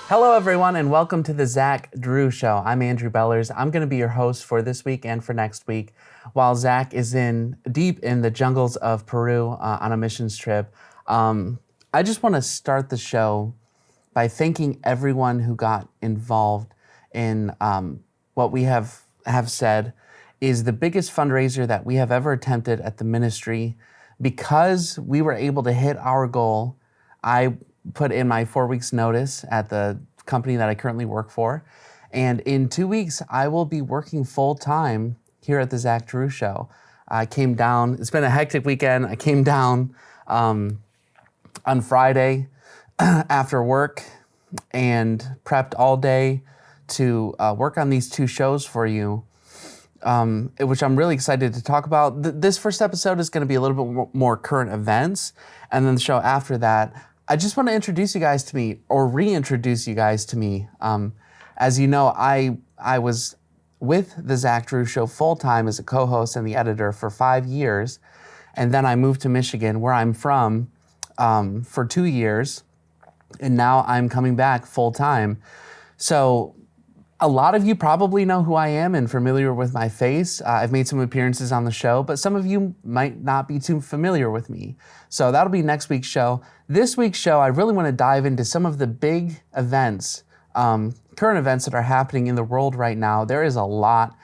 Hello, everyone, and welcome to the Zach Drew Show. I'm Andrew Bellers. I'm going to be your host for this week and for next week, while Zach is deep in the jungles of Peru on a missions trip. I just want to start the show by thanking everyone who got involved in what we have said is the biggest fundraiser that we have ever attempted at the ministry. Because we were able to hit our goal, I put in my 4 weeks notice at the company that I currently work for. And in 2 weeks, I will be working full time here at the Zach Drew Show. I came down, it's been a hectic weekend. I came down on Friday after work and prepped all day to work on these two shows for you, which I'm really excited to talk about. This first episode is gonna be a little bit more current events. And then the show after that, I just want to introduce you guys to me, or reintroduce you guys to me. As you know, I was with the Zach Drew Show full-time as a co-host and the editor for 5 years. And then I moved to Michigan, where I'm from, for 2 years. And now I'm coming back full-time. So a lot of you probably know who I am and familiar with my face. I've made some appearances on the show, but some of you might not be too familiar with me. So that'll be next week's show. This week's show, I really want to dive into some of the big events, current events that are happening in the world right now. There is a lot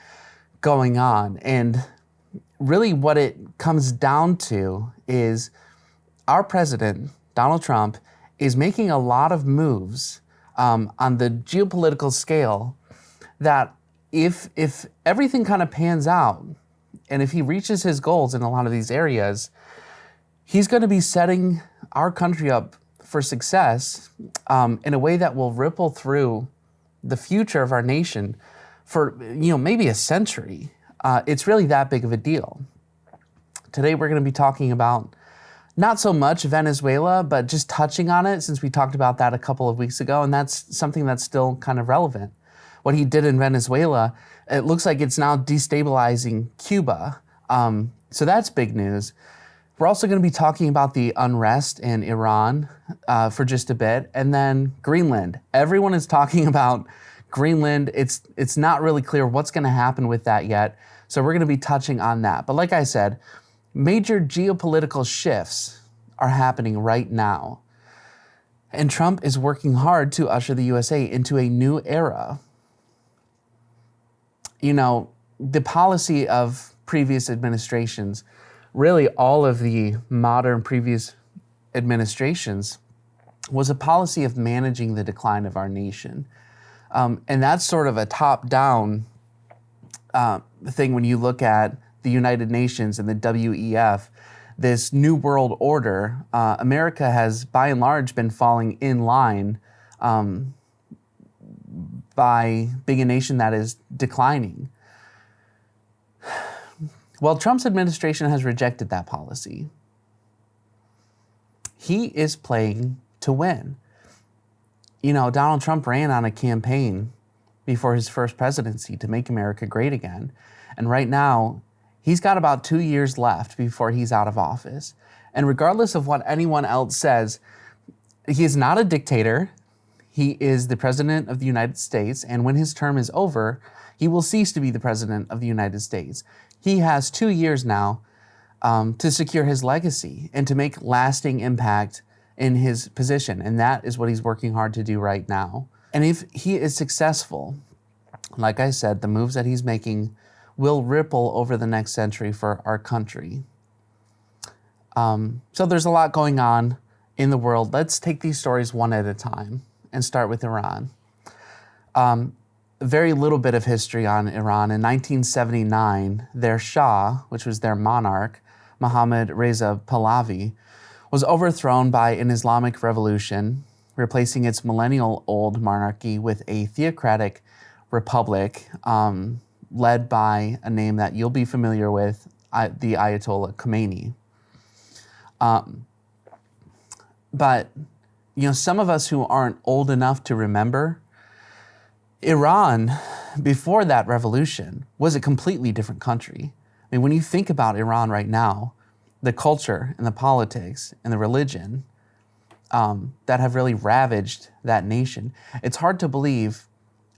going on. And really what it comes down to is our president, Donald Trump, is making a lot of moves on the geopolitical scale that if everything kind of pans out, and if he reaches his goals in a lot of these areas, he's going to be setting our country up for success in a way that will ripple through the future of our nation for maybe a century. It's really that big of a deal. Today we're going to be talking about not so much Venezuela, but just touching on it, since we talked about that a couple of weeks ago, and that's something that's still kind of relevant. What he did in Venezuela, it looks like it's now destabilizing Cuba. So that's big news. We're also going to be talking about the unrest in Iran for just a bit, and then Greenland. Everyone is talking about Greenland. It's not really clear what's going to happen with that yet, so we're going to be touching on that. But like I said, major geopolitical shifts are happening right now, and Trump is working hard to usher the USA into a new era. The policy of previous administrations, really all of the modern previous administrations, was a policy of managing the decline of our nation. And that's sort of a top-down thing when you look at the United Nations and the WEF, this New World Order. America has, by and large, been falling in line by being a nation that is declining. Well, Trump's administration has rejected that policy. He is playing to win. Donald Trump ran on a campaign before his first presidency to make America great again. And right now, he's got about 2 years left before he's out of office. And regardless of what anyone else says, he is not a dictator. He is the president of the United States. And when his term is over, he will cease to be the president of the United States. He has 2 years now to secure his legacy and to make lasting impact in his position. And that is what he's working hard to do right now. And if he is successful, like I said, the moves that he's making will ripple over the next century for our country. So there's a lot going on in the world. Let's take these stories one at a time and start with Iran. Very little bit of history on Iran. In 1979, their Shah, which was their monarch, Mohammad Reza Pahlavi, was overthrown by an Islamic revolution, replacing its millennial-old monarchy with a theocratic republic led by a name that you'll be familiar with, the Ayatollah Khomeini. But some of us who aren't old enough to remember, Iran, before that revolution, was a completely different country. I mean, when you think about Iran right now, the culture and the politics and the religion, that have really ravaged that nation. It's hard to believe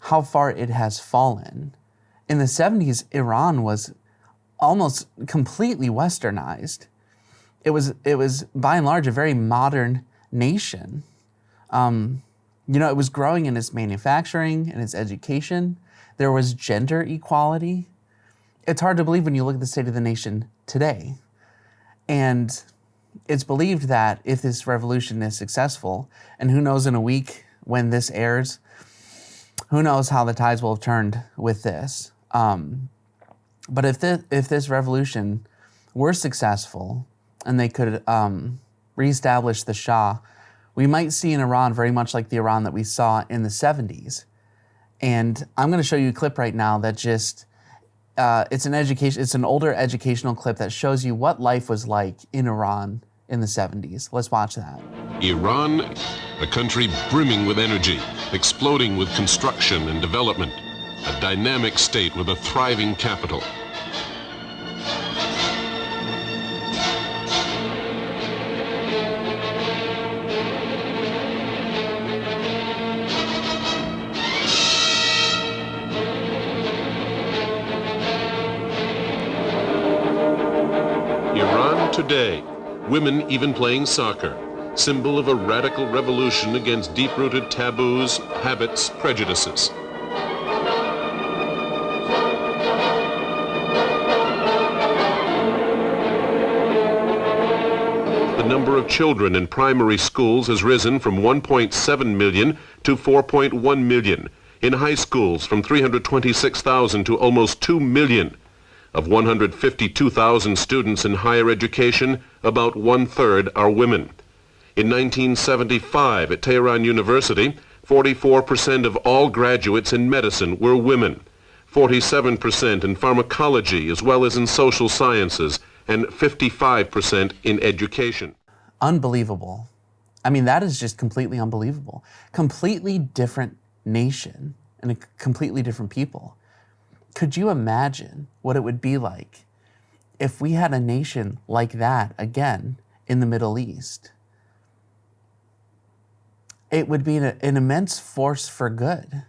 how far it has fallen. In the 70s, Iran was almost completely westernized. It was by and large a very modern nation. It was growing in its manufacturing and its education. There was gender equality. It's hard to believe when you look at the state of the nation today. And it's believed that if this revolution is successful, and who knows in a week when this airs, who knows how the tides will have turned with this. But if this revolution were successful and they could reestablish the Shah, we might see an Iran very much like the Iran that we saw in the 70s. And I'm going to show you a clip right now that just, it's an older educational clip that shows you what life was like in Iran in the 70s. Let's watch that. Iran, a country brimming with energy, exploding with construction and development, a dynamic state with a thriving capital. Iran today, women even playing soccer, symbol of a radical revolution against deep-rooted taboos, habits, prejudices. The number of children in primary schools has risen from 1.7 million to 4.1 million. In high schools, from 326,000 to almost 2 million. Of 152,000 students in higher education, about 1/3 are women. In 1975, at Tehran University, 44% of all graduates in medicine were women, 47% in pharmacology as well as in social sciences, and 55% in education. Unbelievable. I mean, that is just completely unbelievable. Completely different nation and a completely different people. Could you imagine what it would be like if we had a nation like that again in the Middle East? It would be an immense force for good.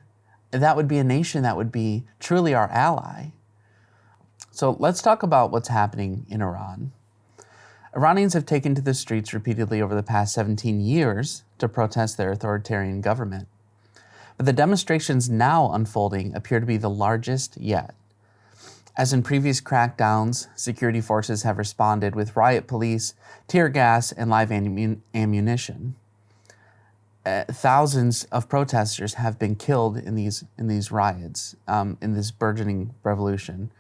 That would be a nation that would be truly our ally. So let's talk about what's happening in Iran. Iranians have taken to the streets repeatedly over the past 17 years to protest their authoritarian government. But the demonstrations now unfolding appear to be the largest yet. As in previous crackdowns, security forces have responded with riot police, tear gas, and live ammunition. Thousands of protesters have been killed in these riots, in this burgeoning revolution.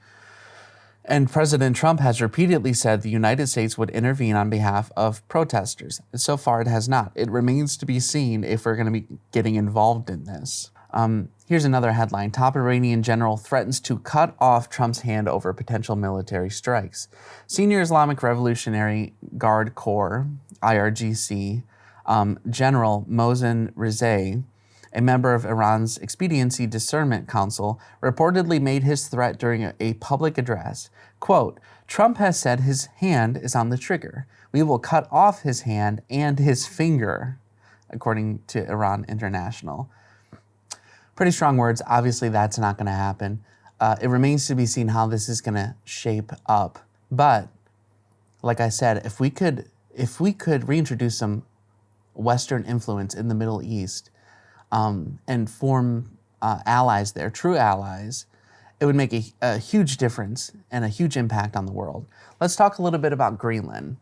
And President Trump has repeatedly said the United States would intervene on behalf of protesters. So far, it has not. It remains to be seen if we're going to be getting involved in this. Here's another headline. Top Iranian general threatens to cut off Trump's hand over potential military strikes. Senior Islamic Revolutionary Guard Corps, IRGC, General Mohsen Rezai, a member of Iran's Expediency Discernment Council, reportedly made his threat during a public address. Quote, Trump has said his hand is on the trigger. We will cut off his hand and his finger, according to Iran International. Pretty strong words. Obviously, that's not going to happen. It remains to be seen how this is going to shape up. But, like I said, if we could reintroduce some Western influence in the Middle East, and form allies there, true allies, it would make a huge difference and a huge impact on the world. Let's talk a little bit about Greenland.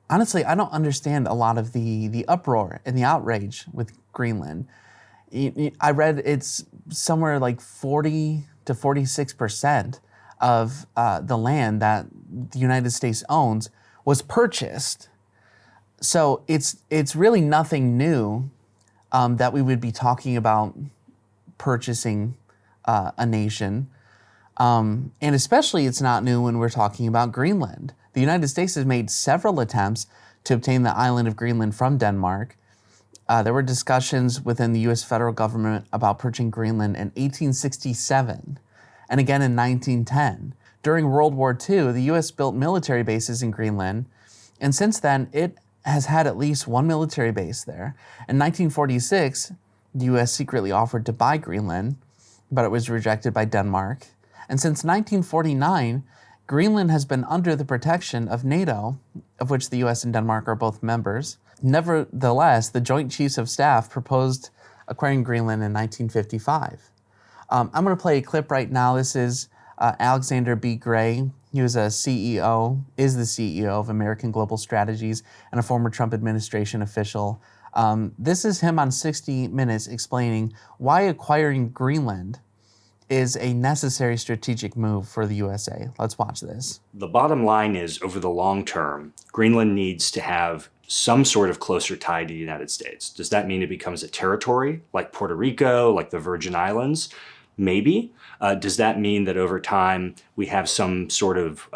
Honestly, I don't understand a lot of the uproar and the outrage with Greenland. I read it's somewhere like 40 to 46% of the land that the United States owns was purchased. So it's really nothing new that we would be talking about purchasing a nation. And especially it's not new when we're talking about Greenland. The United States has made several attempts to obtain the island of Greenland from Denmark. There were discussions within the U.S. federal government about purchasing Greenland in 1867 and again in 1910. During World War II, the U.S. built military bases in Greenland And since then, it has had at least one military base there. In 1946, the US secretly offered to buy Greenland, but it was rejected by Denmark. And since 1949, Greenland has been under the protection of NATO, of which the US and Denmark are both members. Nevertheless, the Joint Chiefs of Staff proposed acquiring Greenland in 1955. I'm going to play a clip right now. This is Alexander B. Gray. He was is the CEO of American Global Strategies and a former Trump administration official. This is him on 60 Minutes explaining why acquiring Greenland is a necessary strategic move for the USA. Let's watch this. The bottom line is, over the long term, Greenland needs to have some sort of closer tie to the United States. Does that mean it becomes a territory like Puerto Rico, like the Virgin Islands? Maybe. Does that mean that over time we have some sort of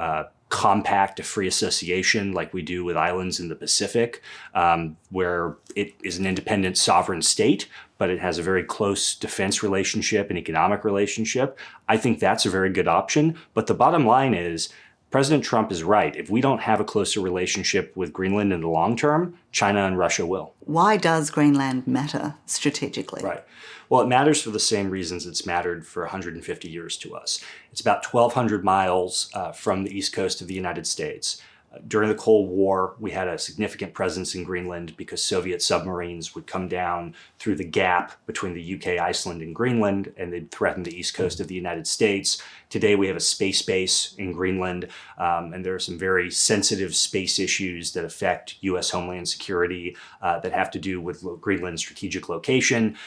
compact of free association like we do with islands in the Pacific, where it is an independent sovereign state, but it has a very close defense relationship and economic relationship? I think that's a very good option. But the bottom line is, President Trump is right. If we don't have a closer relationship with Greenland in the long term, China and Russia will. Why does Greenland matter strategically? Right. Well, it matters for the same reasons it's mattered for 150 years to us. It's about 1,200 miles from the east coast of the United States. During the Cold War, we had a significant presence in Greenland because Soviet submarines would come down through the gap between the UK, Iceland, and Greenland, and they'd threaten the east coast of the United States. Today, we have a space base in Greenland, and there are some very sensitive space issues that affect U.S. homeland security that have to do with Greenland's strategic location.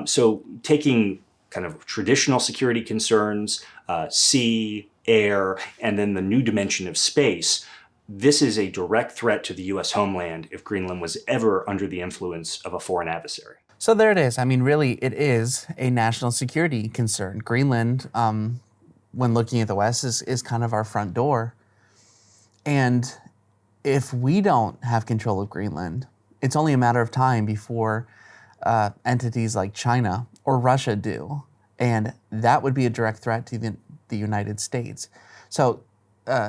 So taking kind of traditional security concerns, sea, air, and then the new dimension of space, this is a direct threat to the U.S. homeland if Greenland was ever under the influence of a foreign adversary. So there it is. I mean, really, it is a national security concern. Greenland, when looking at the West, is kind of our front door. And if we don't have control of Greenland, it's only a matter of time before entities like China or Russia do. And that would be a direct threat to the United States. So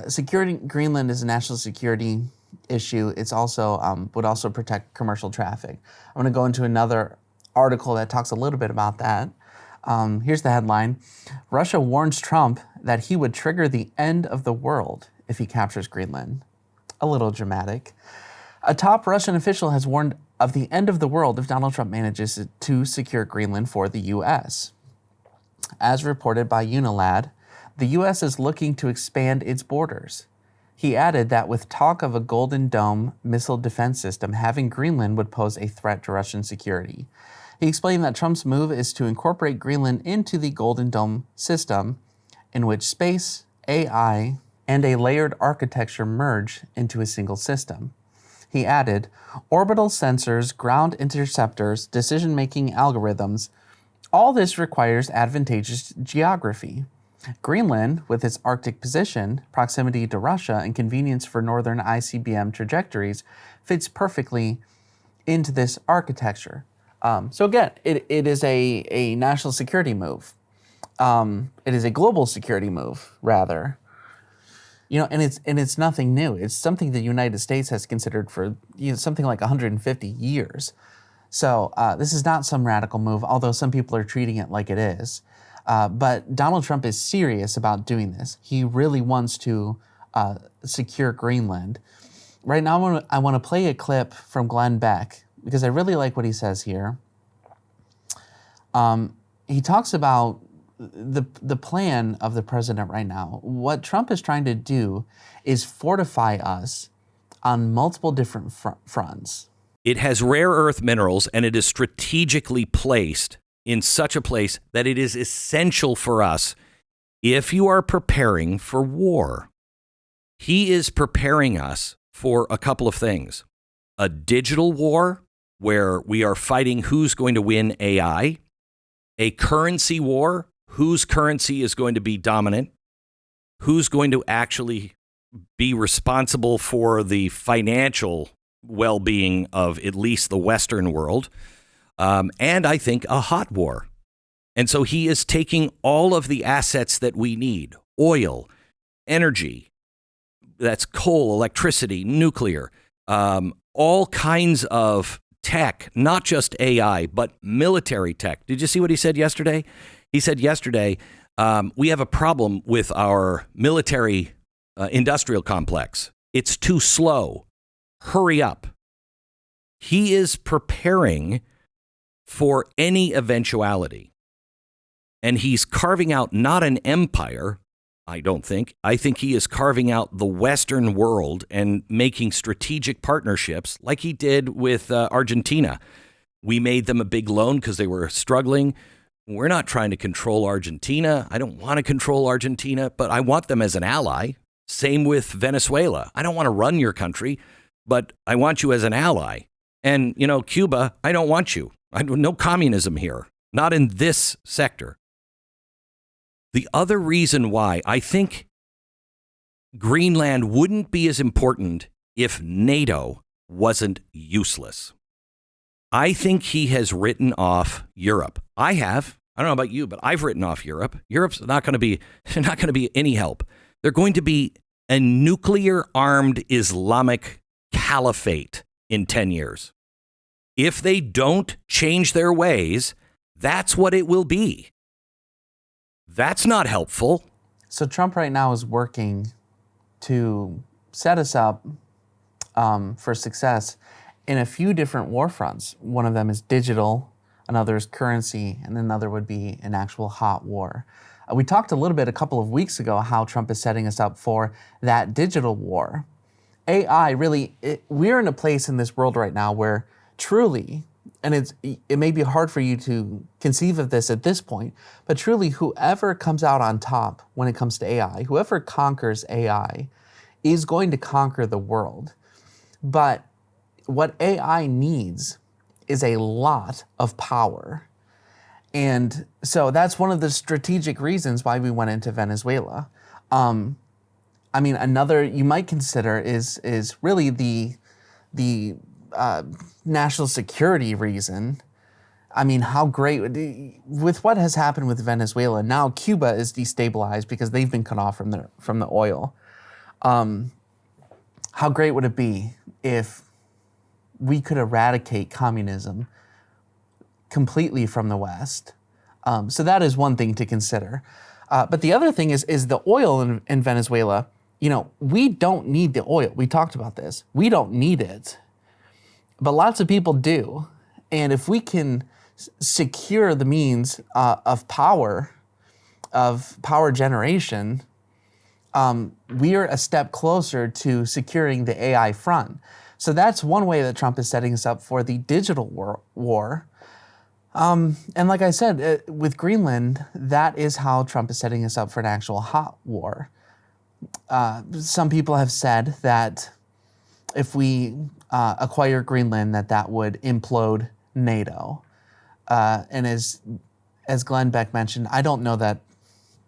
securing Greenland is a national security issue. It's also would also protect commercial traffic. I'm going to go into another article that talks a little bit about that. Here's the headline. Russia warns Trump that he would trigger the end of the world if he captures Greenland. A little dramatic. A top Russian official has warned of the end of the world if Donald Trump manages to secure Greenland for the U.S. As reported by Unilad, the U.S. is looking to expand its borders. He added that with talk of a Golden Dome missile defense system, having Greenland would pose a threat to Russian security. He explained that Trump's move is to incorporate Greenland into the Golden Dome system, in which space, AI, and a layered architecture merge into a single system. He added, orbital sensors, ground interceptors, decision-making algorithms, all this requires advantageous geography. Greenland, with its Arctic position, proximity to Russia, and convenience for northern ICBM trajectories, fits perfectly into this architecture. So again, it is a national security move. It is a global security move, rather. You know, and it's nothing new. It's something the United States has considered for something like 150 years. So this is not some radical move, although some people are treating it like it is. But Donald Trump is serious about doing this. He really wants to secure Greenland. Right now, I want to play a clip from Glenn Beck because I really like what he says here. He talks about the plan of the president right now. What Trump is trying to do is fortify us on multiple different fronts. It has rare earth minerals, and it is strategically placed in such a place that it is essential for us if you are preparing for war. He is preparing us for a couple of things. A digital war where we are fighting who's going to win AI. A currency war, whose currency is going to be dominant. Who's going to actually be responsible for the financial well-being of at least the Western world. And I think a hot war. And so he is taking all of the assets that we need, oil, energy, That's coal, electricity, nuclear, all kinds of tech, not just AI, but military tech. Did you see what he said yesterday? He said yesterday, we have a problem with our military industrial complex. It's too slow. Hurry up. He is preparing for any eventuality. And he's carving out not an empire, I don't think. I think he is carving out the Western world and making strategic partnerships like he did with Argentina. We made them a big loan because they were struggling. We're not trying to control Argentina. I don't want to control Argentina, but I want them as an ally. Same with Venezuela. I don't want to run your country, but I want you as an ally. And, you know, Cuba, I don't want you. No communism here, not in this sector. The other reason why I think Greenland wouldn't be as important if NATO wasn't useless. I think he has written off Europe. I have. I don't know about you, but I've written off Europe. Europe's not going to be any help. They're going to be a nuclear-armed Islamic caliphate in 10 years. If they don't change their ways, that's what it will be. That's not helpful. So Trump right now is working to set us up for success in a few different war fronts. One of them is digital, another is currency, and another would be an actual hot war. We talked a little bit a couple of weeks ago how Trump is setting us up for that digital war. AI really, we're in a place in this world right now where truly, and it may be hard for you to conceive of this at this point, but truly whoever comes out on top when it comes to AI, whoever conquers AI is going to conquer the world. But what AI needs is a lot of power. And so that's one of the strategic reasons why we went into Venezuela. I mean, another you might consider is really the national security reason. I mean, how great, with what has happened with Venezuela, now Cuba is destabilized because they've been cut off from the oil. How great would it be if we could eradicate communism completely from the West? So that is one thing to consider. But the other thing is the oil in Venezuela. You know, we don't need the oil. We talked about this. We don't need it. But lots of people do. And if we can secure the means of power generation, we are a step closer to securing the AI front. So that's one way that Trump is setting us up for the digital war. And like I said, with Greenland, that is how Trump is setting us up for an actual hot war. Some people have said that if we acquire Greenland, that would implode NATO. And as Glenn Beck mentioned, I don't know that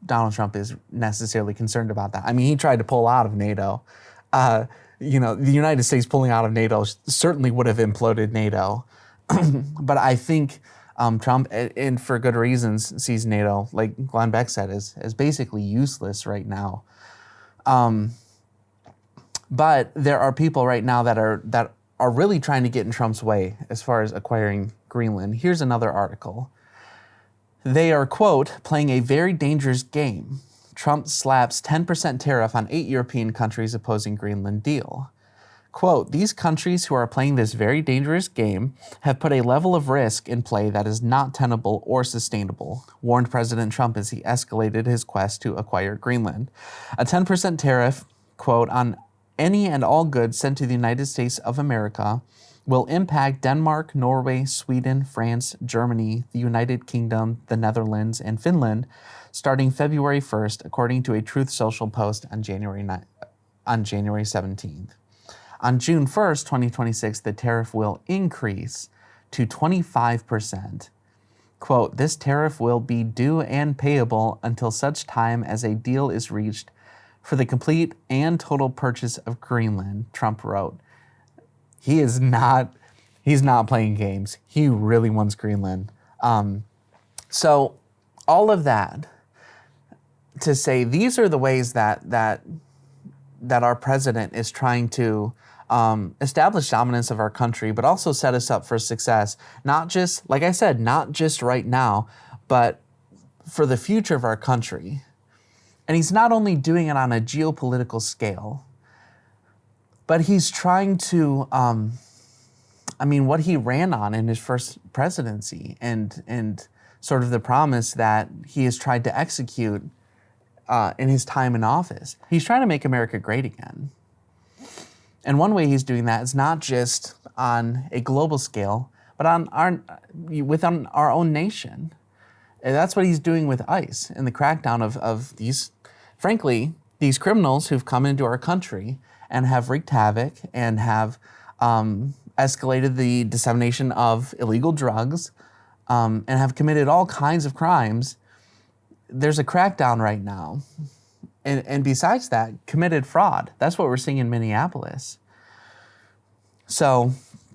Donald Trump is necessarily concerned about that. I mean, he tried to pull out of NATO. You know, the United States pulling out of NATO certainly would have imploded NATO. But I think Trump, and for good reasons, sees NATO, like Glenn Beck said, as basically useless right now. But there are people right now that are really trying to get in Trump's way as far as acquiring Greenland. Here's another article. They are, quote, playing a very dangerous game. Trump slaps 10% tariff on 8 European countries opposing Greenland deal. Quote, these countries who are playing this very dangerous game have put a level of risk in play that is not tenable or sustainable, warned President Trump as he escalated his quest to acquire Greenland. A 10% tariff, quote, on any and all goods sent to the United States of America will impact Denmark, Norway, Sweden, France, Germany, the United Kingdom, the Netherlands, and Finland starting February 1st, according to a Truth Social post on January 17th. On June 1st, 2026, the tariff will increase to 25%. Quote, this tariff will be due and payable until such time as a deal is reached for the complete and total purchase of Greenland, Trump wrote. He's not playing games. He really wants Greenland. So all of that to say, these are the ways that that our president is trying to establish dominance of our country, but also set us up for success. Not just, like I said, not just right now, but for the future of our country. And he's not only doing it on a geopolitical scale, but he's trying to, what he ran on in his first presidency and sort of the promise that he has tried to execute in his time in office. He's trying to make America great again. And one way he's doing that is not just on a global scale, but within our own nation. And that's what he's doing with ICE and the crackdown of these, frankly, these criminals who've come into our country and have wreaked havoc and have escalated the dissemination of illegal drugs and have committed all kinds of crimes. There's a crackdown right now. And besides that, committed fraud. That's what we're seeing in Minneapolis. So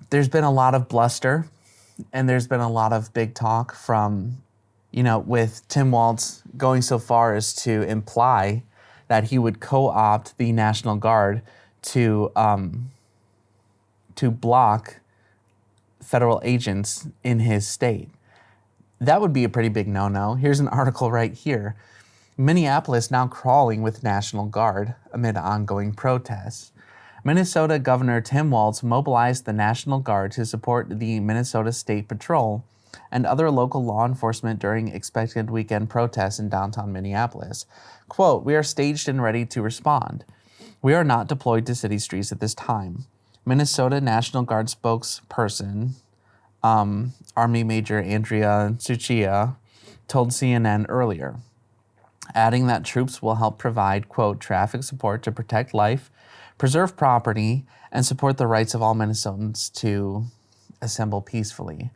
there's been a lot of bluster and there's been a lot of big talk from, with Tim Walz going so far as to imply that he would co-opt the National Guard to block federal agents in his state. That would be a pretty big no-no. Here's an article right here. Minneapolis now crawling with National Guard amid ongoing protests. Minnesota Governor Tim Walz mobilized the National Guard to support the Minnesota State Patrol and other local law enforcement during expected weekend protests in downtown Minneapolis. Quote, "We are staged and ready to respond. We are not deployed to city streets at this time." Minnesota National Guard spokesperson, Army Major Andrea Suchia, told CNN earlier, adding that troops will help provide, quote, "traffic support to protect life, preserve property, and support the rights of all Minnesotans to assemble peacefully."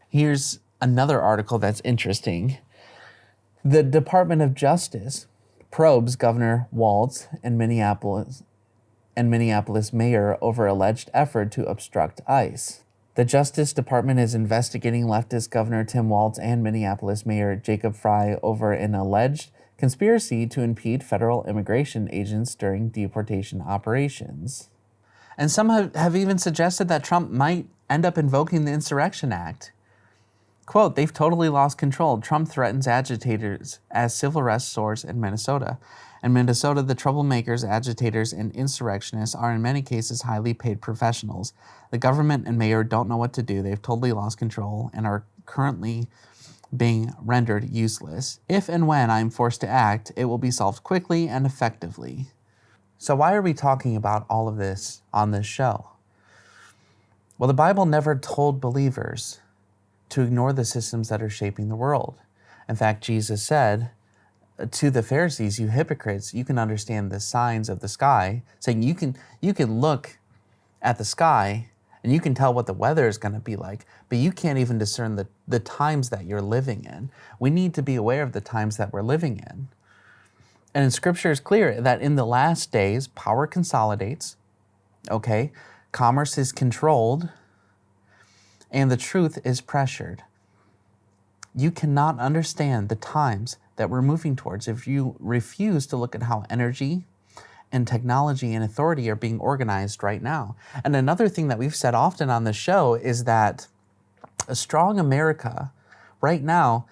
Here's another article that's interesting. The Department of Justice probes Governor Walz and Minneapolis mayor over alleged effort to obstruct ICE. The Justice Department is investigating leftist Governor Tim Walz and Minneapolis Mayor Jacob Frey over an alleged conspiracy to impede federal immigration agents during deportation operations. And some have even suggested that Trump might end up invoking the Insurrection Act. Quote, "They've totally lost control. Trump threatens agitators as civil arrest soars in Minnesota. In Minnesota, the troublemakers, agitators, and insurrectionists are in many cases highly paid professionals. The government and mayor don't know what to do. They've totally lost control and are currently being rendered useless. If and when I'm forced to act, it will be solved quickly and effectively." So why are we talking about all of this on this show? Well, the Bible never told believers to ignore the systems that are shaping the world. In fact, Jesus said to the Pharisees, "You hypocrites, you can understand the signs of the sky," saying you can look at the sky and you can tell what the weather is going to be like, but you can't even discern the times that you're living in. We need to be aware of the times that we're living in. And in Scripture is clear that in the last days, power consolidates, okay? Commerce is controlled, and the truth is pressured. You cannot understand the times that we're moving towards if you refuse to look at how energy and technology and authority are being organized right now. And another thing that we've said often on the show is that a strong America right now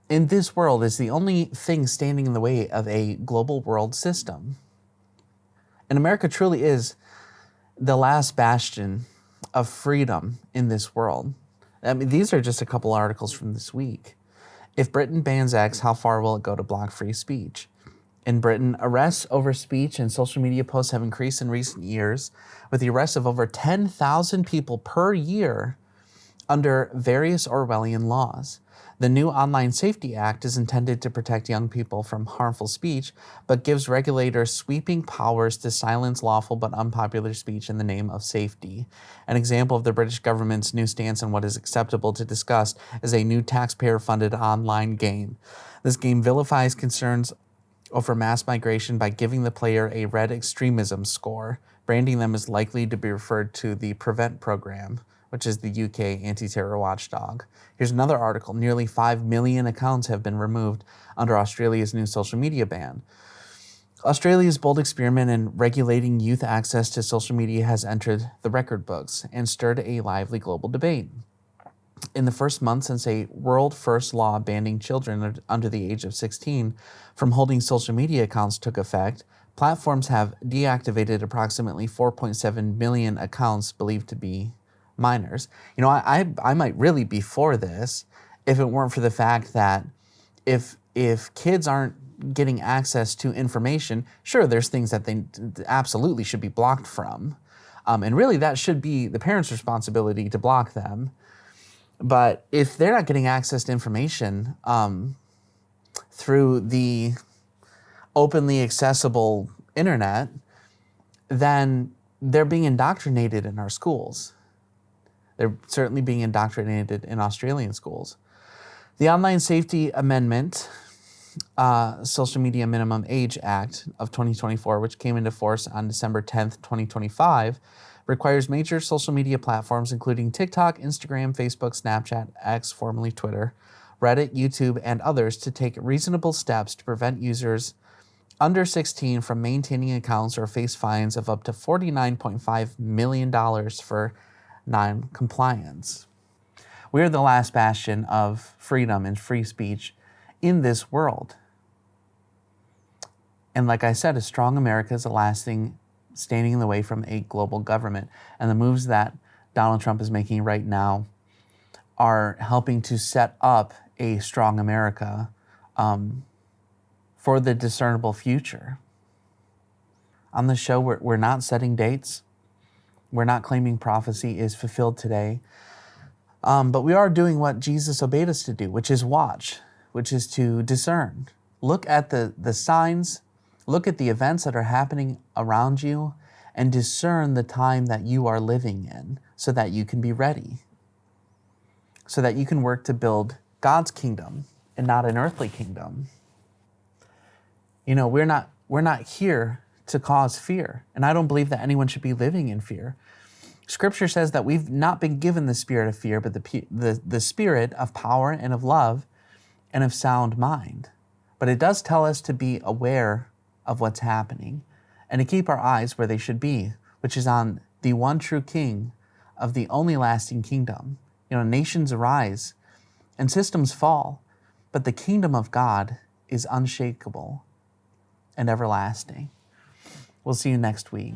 in this world is the only thing standing in the way of a global world system. And America truly is the last bastion of freedom in this world. I mean, these are just a couple articles from this week. If Britain bans X, how far will it go to block free speech? In Britain, arrests over speech and social media posts have increased in recent years, with the arrest of over 10,000 people per year under various Orwellian laws. The new Online Safety Act is intended to protect young people from harmful speech, but gives regulators sweeping powers to silence lawful but unpopular speech in the name of safety. An example of the British government's new stance on what is acceptable to discuss is a new taxpayer-funded online game. This game vilifies concerns over mass migration by giving the player a red extremism score, branding them as likely to be referred to the PREVENT program, which is the UK anti-terror watchdog. Here's another article. Nearly 5 million accounts have been removed under Australia's new social media ban. Australia's bold experiment in regulating youth access to social media has entered the record books and stirred a lively global debate. In the first month since a world-first law banning children under the age of 16 from holding social media accounts took effect, platforms have deactivated approximately 4.7 million accounts believed to be minors. You know, I might really be for this if it weren't for the fact that if kids aren't getting access to information, sure, there's things that they absolutely should be blocked from. And really that should be the parents' responsibility to block them. But if they're not getting access to information through the openly accessible internet, then they're being indoctrinated in our schools. They're certainly being indoctrinated in Australian schools. The Online Safety Amendment, Social Media Minimum Age Act of 2024, which came into force on December 10th, 2025, requires major social media platforms, including TikTok, Instagram, Facebook, Snapchat, X, formerly Twitter, Reddit, YouTube, and others, to take reasonable steps to prevent users under 16 from maintaining accounts or face fines of up to $49.5 million for non-compliance. We are the last bastion of freedom and free speech in this world. And like I said, a strong America is the last thing standing in the way from a global government. And the moves that Donald Trump is making right now are helping to set up a strong America for the discernible future. On the show, we're not setting dates. We're not claiming prophecy is fulfilled today. But we are doing what Jesus obeyed us to do, which is watch, which is to discern. Look at the signs, look at the events that are happening around you, and discern the time that you are living in so that you can be ready, so that you can work to build God's kingdom and not an earthly kingdom. You know, we're not here to cause fear, and I don't believe that anyone should be living in fear. Scripture says that we've not been given the spirit of fear, but the spirit of power and of love and of sound mind. But it does tell us to be aware of what's happening and to keep our eyes where they should be, which is on the one true King of the only lasting kingdom. You know, nations arise and systems fall, but the kingdom of God is unshakable and everlasting. We'll see you next week.